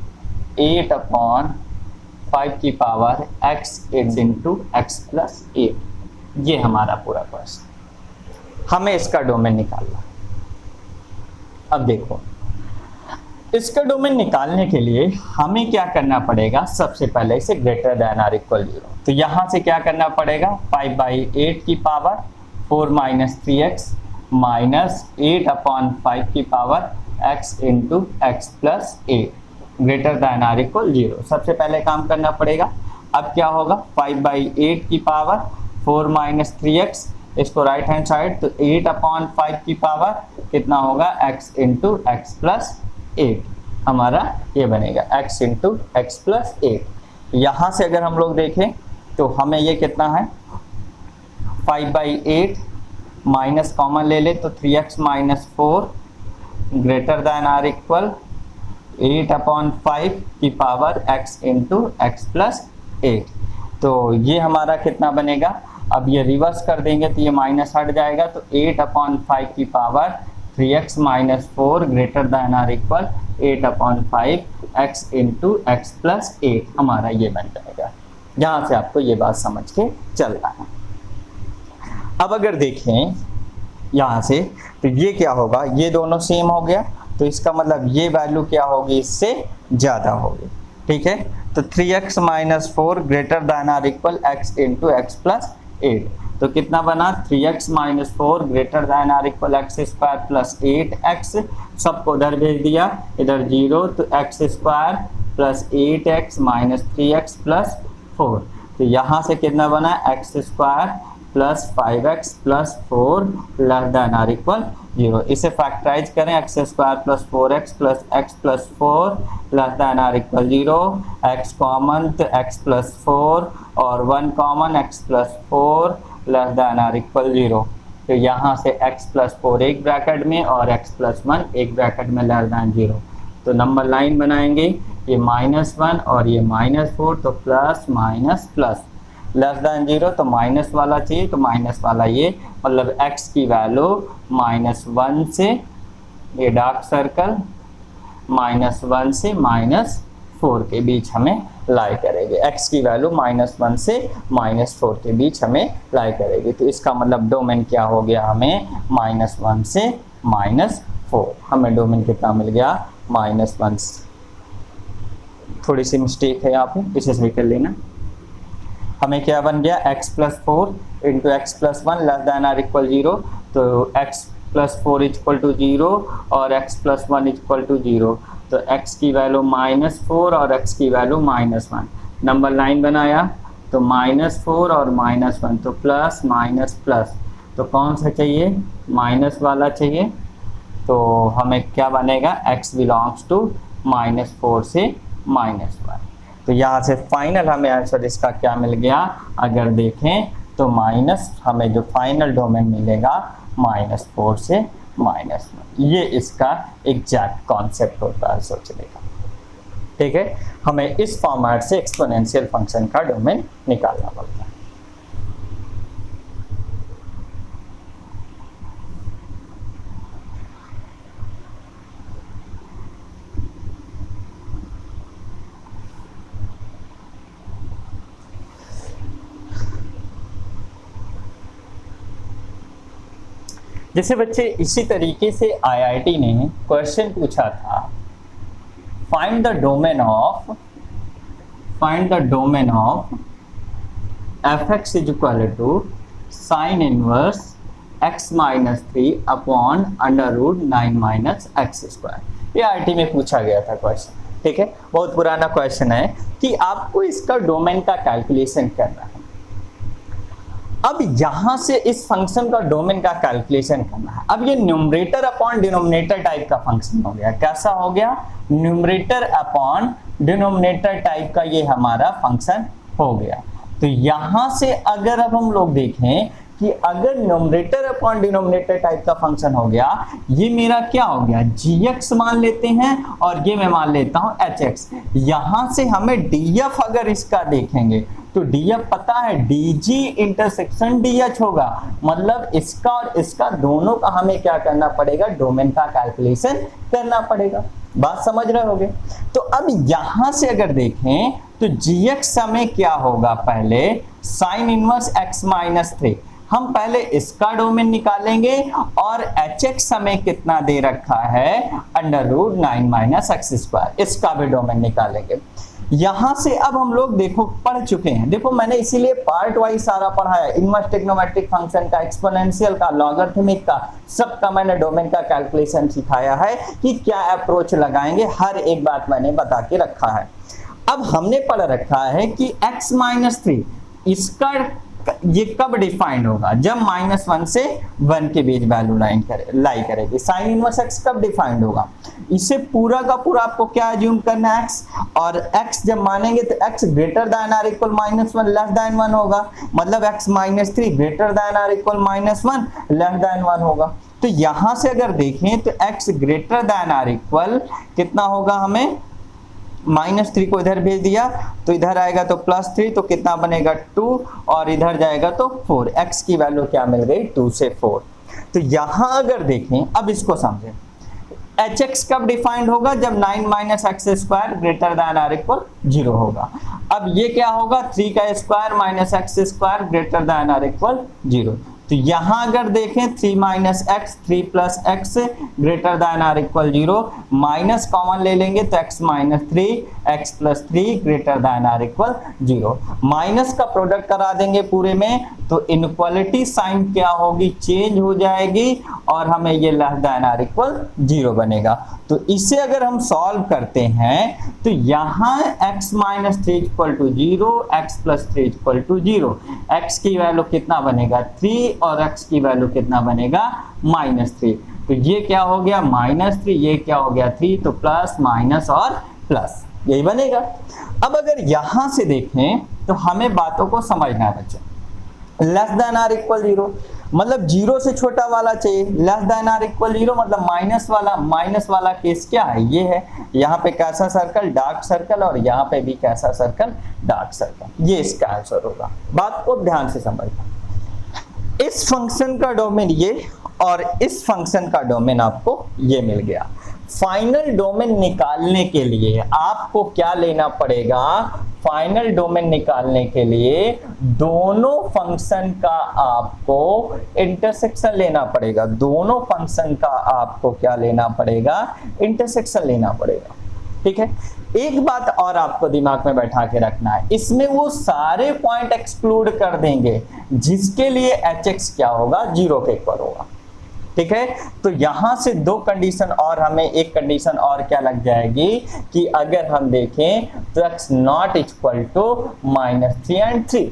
8/5 की power x into x plus 8। ये हमारा पूरा क्वेश्चन, हमें इसका डोमेन निकालना। अब देखो, इसका डोमेन निकालने के लिए हमें क्या करना पड़ेगा, सबसे पहले इसे ग्रेटर देन आर इक्वल 0। तो यहाँ से क्या करना पड़ेगा, 5/8 की पावर 4 - 3x माइनस 8/5 की power x into x plus 8 greater than or equal 0। सबसे पहले काम करना पड़ेगा। अब क्या होगा, 5/8 की पावर 4 - 3x, इसको राइट हैंड साइड, तो 8/5 की पावर कितना होगा, x इंटू x प्लस 8, हमारा ये बनेगा x इंटू x प्लस 8। यहाँ से अगर हम लोग देखें तो हमें ये कितना है, 5/8 माइनस कॉमन ले ले तो 3x - 4 greater than or equal 8/5 की power x into x plus 8। तो ये हमारा कितना बनेगा, अब ये रिवर्स कर देंगे तो ये माइनस हट जाएगा, तो 8/5 की power 3x - 4 greater than or equal 8/5 x into x plus 8, हमारा ये बन जाएगा। यहाँ से आपको ये बात समझ के चलना है। अब अगर देखें यहाँ से, तो ये क्या होगा, ये दोनों सेम हो गया, तो इसका मतलब ये वैल्यू क्या होगी, इससे ज़्यादा होगी, ठीक है। तो 3x - 4 greater than or equal x into x plus 8, तो कितना बना, 3x - 4 greater than or equal x square plus 8x, सबको उधर भेज दिया, इधर 0, तो x square plus 8x minus 3x plus 4। तो यहाँ से कितना बना, x square plus 5x plus 4 less than or equal 0। इसे फैक्टराइज करें, x square plus 4x plus x plus 4 less than or equal 0, x common तो x प्लस 4 और 1 common x plus 4 less than or equal 0। तो यहाँ से x plus 4 एक bracket में और x प्लस 1 एक ब्रैकेट में लेस देन 0। तो नंबर लाइन बनाएंगे, ये -1 और ये -4, तो plus minus plus less than 0, तो माइनस वाला चाहिए, तो माइनस वाला ये, मतलब x की वैल्यू -1 से, ये डार्क सर्कल, -1 से -4 के बीच हमें लाई करेगी। x की वैल्यू -1 से -4 के बीच हमें लाई करेगी। तो इसका मतलब डोमेन क्या हो गया, हमें -1 से -4, हमें डोमेन कितना मिल गया, -1। थोड़ी सी मिस्टेक है यहाँ पे, इसे सही कर लेना। हमें क्या बन गया, x plus 4 into x plus 1 less than or equal 0, तो x प्लस 4 इक्वल टू 0 और x प्लस 1 इक्वल टू 0, तो x की वैल्यू -4 और x की वैल्यू -1। नंबर लाइन बनाया तो -4 और -1, तो प्लस माइनस प्लस, तो कौन सा चाहिए, माइनस वाला चाहिए। तो हमें क्या बनेगा, x बिलोंग्स टू -4 से -1। तो यहाँ से फाइनल हमें आंसर इसका क्या मिल गया, अगर देखें तो माइनस, हमें जो फाइनल डोमेन मिलेगा -4 से -1। ये इसका एग्जैक्ट कॉन्सेप्ट होता है सोचने का। ठीक है, हमें इस फॉर्मेट से एक्सपोनेंशियल फंक्शन का डोमेन निकालना पड़ता है। जैसे बच्चे इसी तरीके से आईआईटी ने क्वेश्चन पूछा था, find the domain of fx is equal to sine inverse x minus 3 upon √9 - x square. ये आईआईटी में पूछा गया था क्वेश्चन। ठीक है, बहुत पुराना क्वेश्चन है कि आपको इसका डोमेन का कैलकुलेशन करना है। अब यहां से इस फंक्शन का डोमेन का कैलकुलेशन करना है। अब ये न्यूमरेटर अपॉन डिनोमिनेटर टाइप का फंक्शन हो गया। कैसा हो गया, न्यूमरेटर अपॉन डिनोमिनेटर टाइप का ये हमारा फंक्शन हो गया। तो यहां से अगर अब हम लोग देखें कि अगर न्यूमरेटर अपॉन डिनोमिनेटर टाइप का फंक्शन हो गया, ये मेरा क्या हो गया, gx मान लेते हैं और ये मैं मान लेता हूं hx। यहां से हमें df अगर इसका देखेंगे तो df पता है dg इंटरसेक्शन dh होगा, मतलब इसका और इसका दोनों का हमें क्या करना पड़ेगा, डोमेन का कैलकुलेशन करना पड़ेगा। बात समझ रहे होगे। तो अब यहां से अगर देखें तो gx हमें क्या होगा, पहले साइन इनवर्स x माइनस 3, हम पहले इसका डोमेन निकालेंगे और hx हमें कितना दे रखा है, √9 - x स्क्वायर, इसका भी डोमेन निकालेंगे। यहां से अब हम लोग देखो पढ़ चुके हैं, देखो मैंने इसीलिए पार्ट वाइज सारा पढ़ाया, इनवर्स ट्रिग्नोमेट्रिक फंक्शन का, एक्सपोनेंशियल का, लॉगरिथमिक का, सबका मैंने डोमेन का कैलकुलेशन सिखाया है कि क्या अप्रोच लगाएंगे, हर एक बात मैंने बता के रखा है। अब हमने पढ़ रखा है कि x माइनस 3 इसका ये कब डिफाइंड होगा, जब -1 से 1 के बीच वैल्यू लाई करेगी। साइन इनवर्स x कब डिफाइंड होगा, इसे पूरा का पूरा आपको क्या अज्यूम करना है, x, और x जब मानेंगे तो x greater than or equal -1 less than 1 होगा, मतलब x minus 3 greater than or equal -1 less than 1 होगा। तो यहां से अगर देखें तो x greater than or equal कितना होगा, हमें -3 को इधर भेज दिया तो इधर आएगा तो +3, तो कितना बनेगा 2, और इधर जाएगा तो 4, x की वैल्यू क्या मिल गई, 2 से 4। तो यहां अगर देखें, अब इसको समझें, hx कब डिफाइंड होगा, जब 9 - x square greater than or equal 0 होगा। अब ये क्या होगा, 3 का square minus x square greater than or equal 0। तो यहां अगर देखें 3 - x 3 + x greater than or equal 0, minus common ले लेंगे तो x minus 3 x + 3 greater than or equal 0, minus का प्रोडक्ट करा देंगे पूरे में तो इनइक्वालिटी साइन क्या होगी, चेंज हो जाएगी और हमें ये लेस दैन आर इक्वल 0 बनेगा। तो इसे अगर हम सॉल्व करते हैं तो यहाँ x minus 3 equal to 0, x + 3 equal to 0, x की वैल्यू कितना बनेगा 3 और x की वैल्यू कितना बनेगा -3। तो ये क्या हो गया -3, ये क्या हो गया 3, तो प्लस माइनस और प्लस यही बनेगा। अब अगर यहां से देखें तो हमें बातों को समझना है बच्चों, लेस दैन आर इक्वल 0 मतलब 0 से छोटा वाला चाहिए, लेस दैन आर इक्वल 0 मतलब माइनस वाला केस क्या है, ये है, यहाँ पे कैसा सर्कल, डार्क सर्कल, और यहाँ पे भी कैसा सर्कल, डार्क सर्कल, ये इसका आंसर होगा। बात को ध्यान से समझना, इस फंक्शन का डोमेन ये और इस फंक्शन का डोमेन आपको ये मिल गया। फाइनल डोमेन निकालने के लिए आपको क्या लेना पड़ेगा, फाइनल डोमेन निकालने के लिए दोनों फंक्शन का आपको इंटरसेक्शन लेना पड़ेगा, दोनों फंक्शन का आपको क्या लेना पड़ेगा, इंटरसेक्शन लेना पड़ेगा। ठीक है, एक बात और आपको दिमाग में बैठा के रखना है, इसमें वो सारे पॉइंट एक्सक्लूड कर देंगे जिसके लिए hx क्या होगा, 0 के इक्वल होगा। ठीक है, तो यहां से दो कंडीशन और, हमें एक कंडीशन और क्या लग जाएगी कि अगर हम देखें तो x नॉट इक्वल टू -3 और 3,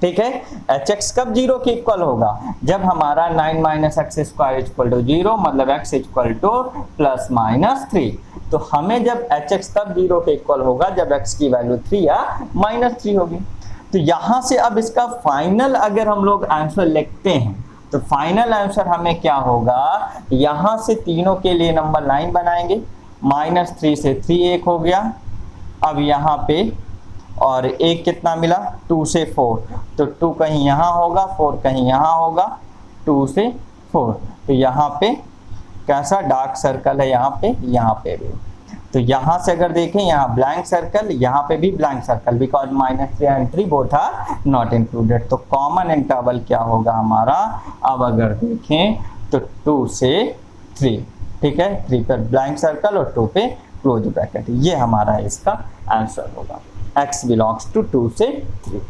ठीक है। एच एक्स कब जीरो के इक्वल होगा, जब हमारा 9 minus x square equal to zero, मतलब x equal to plus minus 3। तो हमें जब एच एक्स कब जीरो के इक्वल होगा, जब एक्स की वैल्यू 3 या माइनस 3 होगी। तो यहां से अब इसका फाइनल अगर हम लोग आंसर लिखते हैं तो फाइनल आंसर हमें क्या होगा, यहां से तीनों के लिए नंबर लाइन बनाएंगे, -3 से 3 एक हो गया, अब यहाँ पे और एक कितना मिला 2 से 4, तो 2 कहीं यहाँ होगा 4 कहीं यहाँ होगा, 2 से 4। तो यहाँ पे कैसा डार्क सर्कल है, यहाँ पे भी। तो यहाँ से अगर देखें यहाँ ब्लैंक सर्कल, यहाँ पे भी blank circle, because -3 and 3 both are not included. तो कॉमन इंटरवल क्या होगा हमारा, अब अगर देखें तो 2 से 3, ठीक है, 3 पर ब्लैंक सर्कल और 2 पे क्लोज ब्रैकेट, ये हमारा इसका आंसर होगा। x बिलोंग्स टू 2 से 3,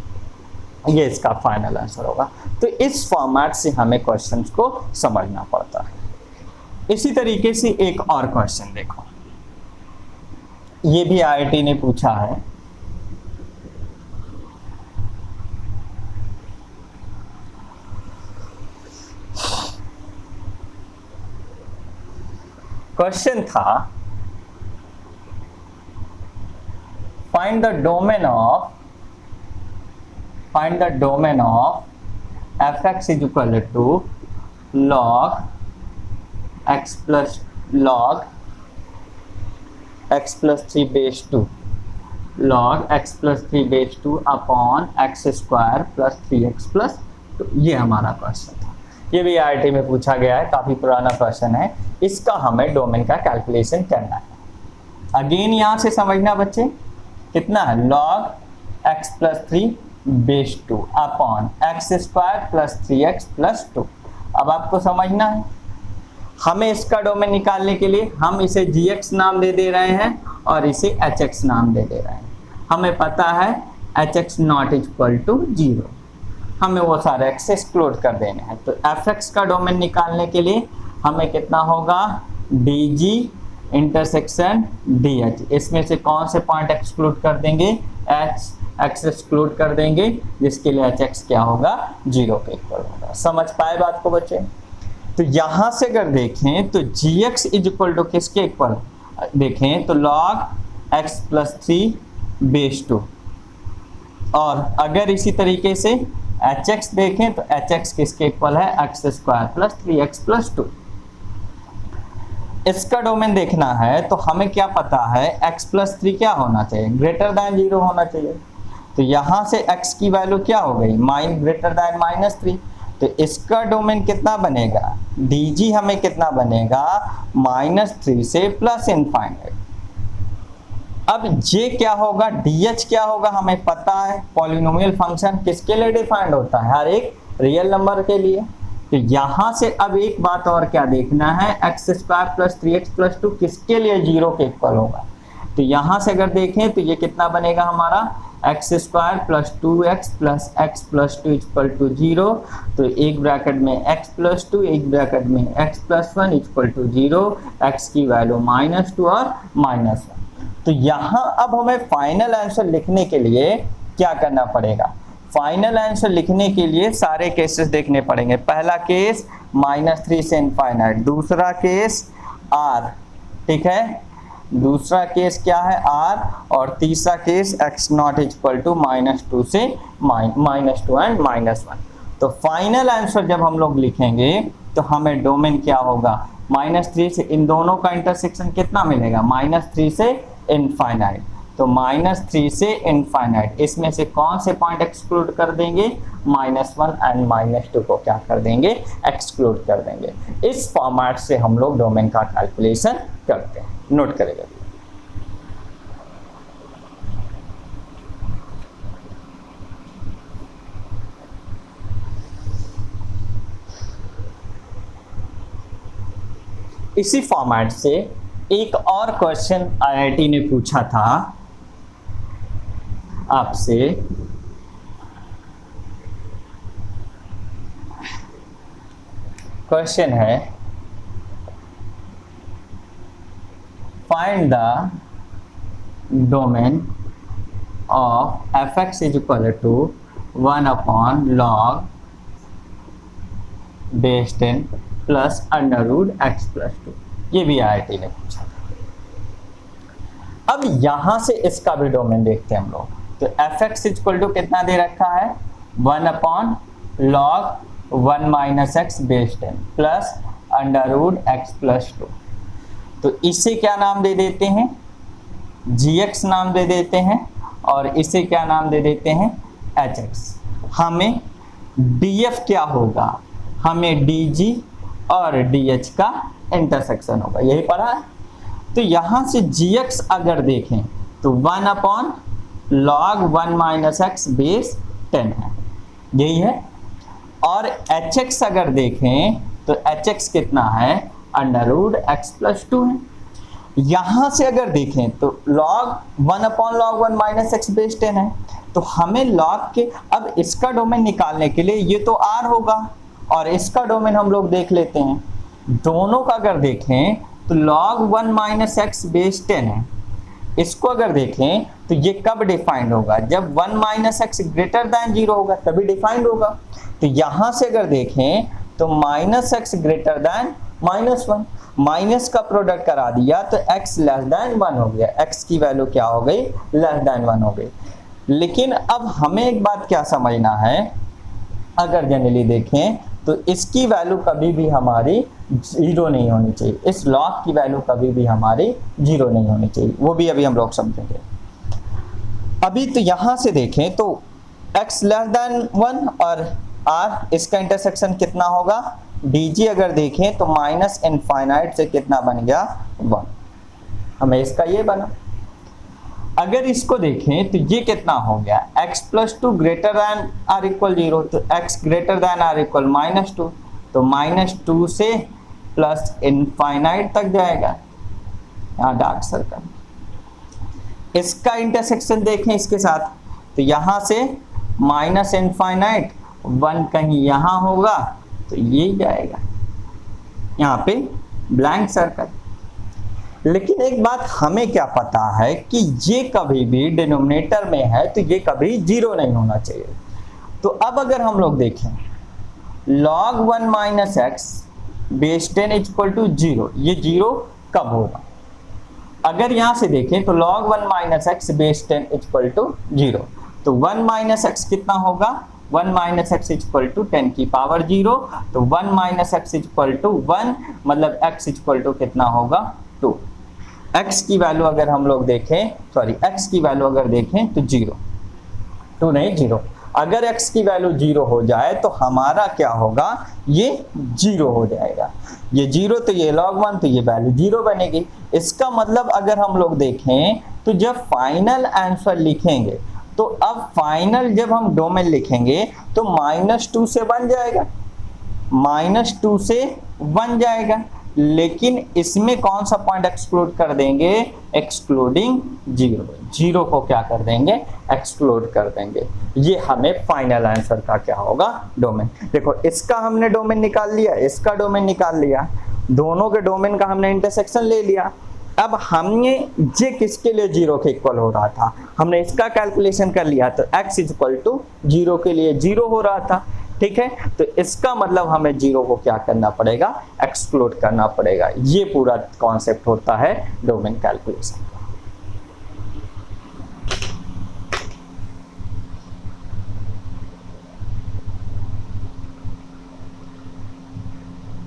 ये इसका फाइनल आंसर होगा। तो इस फॉर्मेट से हमें क्वेश्चंस को समझना पड़ता है। इसी तरीके से एक और क्वेश्चन देखो, ये भी आईआईटी ने पूछा है। क्वेश्चन था find the domain of fx is equal to log x plus 3 base 2 log x plus 3 base 2 upon x square plus 3x plus 2। ये हमारा क्वेश्चन था, ये भी आईआईटी में पूछा गया है, काफी पुराना क्वेश्चन है। इसका हमें डोमेन का कैलकुलेशन करना है। अगेन यहां से समझना बच्चे, कितना है log x plus 3 base 2 upon x square plus 3x plus 2। अब आपको समझना है, हमें इसका डोमेन निकालने के लिए हम इसे gx नाम दे रहे हैं और इसे hx नाम दे रहे हैं। हमें पता है hx नॉट इक्वल टू 0, हमें वो सारे x एक्सक्लूड कर देने हैं। तो fx का डोमेन निकालने के लिए हमें कितना होगा, dg इंटरसेक्शन dh, इसमें से कौन से पॉइंट एक्सक्लूड कर देंगे, x एक्सक्लूड कर देंगे, जिसके लिए hx क्या होगा, 0 के इक्वल होगा। समझ पाए बात को बच्चे। तो यहां से अगर देखें तो gx इज इक्वल टू किसके इक्वल, देखें तो log x प्लस 3 बेस 2, और अगर इसी तरीके से hx देखें तो hx किसके इक्वल है, x square plus 3x plus 2। इसका डोमेन देखना है तो हमें क्या पता है, x प्लस 3 क्या होना चाहिए, ग्रेटर दैन 0 होना चाहिए। तो यहाँ से x की वैल्यू क्या हो गई, ग्रेटर दैन -3। तो इसका डोमेन कितना बनेगा, dg हमें कितना बनेगा, -3 से प्लस इनफाइनाइट। अब ये क्या होगा, dh क्या होगा, हमें पता है पॉलिनोमियल फंक्शन किसके लिए डिफाइंड होता है, हर एक रियल नंबर के लिए। तो यहां से अब एक बात और क्या देखना है, x square plus 3x plus 2 किसके लिए 0 के इक्वल होगा। तो यहां से अगर देखें तो ये कितना बनेगा हमारा, x square plus 2x plus x plus 2 equal to 0। तो एक ब्रैकेट में x प्लस 2, एक ब्रैकेट में x plus 1 equal to 0, x की वैल्यू -2 और -1। तो यहाँ अब हमें फाइनल आंसर लिखने के लिए क्या करना पड़ेगा, फाइनल आंसर लिखने के लिए सारे केसेस देखने पड़ेंगे। पहला केस -3 से इनफाइनाइट, दूसरा केस r, ठीक है, दूसरा केस क्या है r, और तीसरा case x not equal to -2 से -2 एंड -1। तो फाइनल आंसर जब हम लोग लिखेंगे तो हमें डोमेन क्या होगा, -3 से इन दोनों का इंटरसेक्शन कितना मिलेगा, -3 से इनफाइनाइट। तो -3 से इनफाइनाइट, इसमें से कौन से पॉइंट एक्सक्लूड कर देंगे, -1 एंड -2 को क्या कर देंगे, एक्सक्लूड कर देंगे। इस फॉर्मेट से हम लोग डोमेन का कैलकुलेशन करते हैं, नोट करेगा। इसी फॉर्मेट से एक और क्वेश्चन आईआईटी ने पूछा था आपसे, क्वेश्चन है find the domain of fx is equal to 1/log base 10 plus √x+2। ये भी IIT ने पूछा था। अब यहां से इसका भी डोमेन देखते हैं हम लोग। तो fx इक्वल टू कितना दे रखा है, 1/log 1 - x base 10 plus √x+2। तो इसे क्या नाम दे देते हैं, gx नाम दे देते हैं, और इसे क्या नाम दे देते हैं, hx। हमें df क्या होगा, हमें dg और dh का इंटरसेक्शन होगा, यही पढ़ा है। तो यहां से gx अगर देखें तो 1/log 1 - x बेस 10 है, यही है। और hx अगर देखें तो hx कितना है, √x+2 है। यहां से अगर देखें तो log 1/log 1 - x बेस 10 है। तो हमें log के, अब इसका डोमेन निकालने के लिए ये तो r होगा और इसका डोमेन हम लोग देख लेते हैं। दोनों का अगर देखें तो log 1 - x बेस 10 है। इसको अगर देखें तो ये कब डिफाइंड होगा, जब 1 - x ग्रेटर दैन 0 होगा तभी डिफाइंड होगा। तो यहां से अगर देखें तो -x ग्रेटर दैन -1, माइनस का प्रोडक्ट करा दिया तो x लेस दैन 1 हो गया, x की वैल्यू क्या हो गई, लेस दैन 1 हो गई। लेकिन अब हमें एक बात क्या समझना है, अगर जनरली देखें तो इसकी वैल्यू कभी भी हमारी 0 नहीं होनी चाहिए, इस लॉग की वैल्यू कभी भी हमारी 0 नहीं होनी चाहिए, वो भी अभी हम लोग समझेंगे। अभी तो यहां से देखें तो x लेस दैन 1 और r, इसका इंटरसेक्शन कितना होगा, dg अगर देखें तो माइनस इनफाइनाइट से कितना बन गया, 1। हमें इसका ये बना। अगर इसको देखें तो ये कितना हो गया, x+2 greater than or equal 0, तो x greater than or equal -2, तो -2 से प्लस इनफाइनाइट तक जाएगा, यहाँ डार्क सर्कल। इसका इंटरसेक्शन देखें इसके साथ, तो यहाँ से माइनस इनफाइनाइट 1 कहीं यहाँ होगा तो ये जाएगा, यहाँ पे ब्लैंक सर्कल। लेकिन एक बात हमें क्या पता है कि ये कभी भी डिनोमिनेटर में है तो ये कभी 0 नहीं होना चाहिए। तो अब अगर हम लोग देखें log 1 - x base 10 equal to 0, ये 0 कब होगा, अगर यहां से देखें तो log 1 - x base 10 equal to 0, तो 1 - x कितना होगा, 1 - x इक्वल टू 10 की पावर 0, तो 1 - x इक्वल टू 1, मतलब x इक्वल टू कितना होगा, 2। x की वैल्यू अगर हम लोग देखें, सॉरी x की वैल्यू अगर देखें तो 0, 2 नहीं 0। अगर x की वैल्यू 0 हो जाए तो हमारा क्या होगा, ये 0 हो जाएगा, ये 0, तो ये log 1, तो ये वैल्यू 0 बनेगी। इसका मतलब अगर हम लोग देखें तो जब फाइनल आंसर लिखेंगे, तो अब फाइनल जब हम डोमेन लिखेंगे तो -2 से 1 जाएगा, -2 से 1 जाएगा। लेकिन इसमें कौन सा पॉइंट एक्सक्लूड कर देंगे, एक्सक्लूडिंग 0, 0 को क्या कर देंगे, एक्सक्लूड कर देंगे। ये हमें फाइनल आंसर का क्या होगा, डोमेन। देखो इसका हमने डोमेन निकाल लिया, इसका डोमेन निकाल लिया, दोनों के डोमेन का हमने इंटरसेक्शन ले लिया। अब हमने ये किसके लिए 0 के इक्वल हो रहा था, हमने इसका कैलकुलेशन कर लिया, तो x इक्वल टू 0 के लिए 0 हो रहा था, ठीक है। तो इसका मतलब हमें 0 को क्या करना पड़ेगा, एक्सक्लूड करना पड़ेगा। ये पूरा कॉन्सेप्ट होता है डोमेन कैलकुलेशन।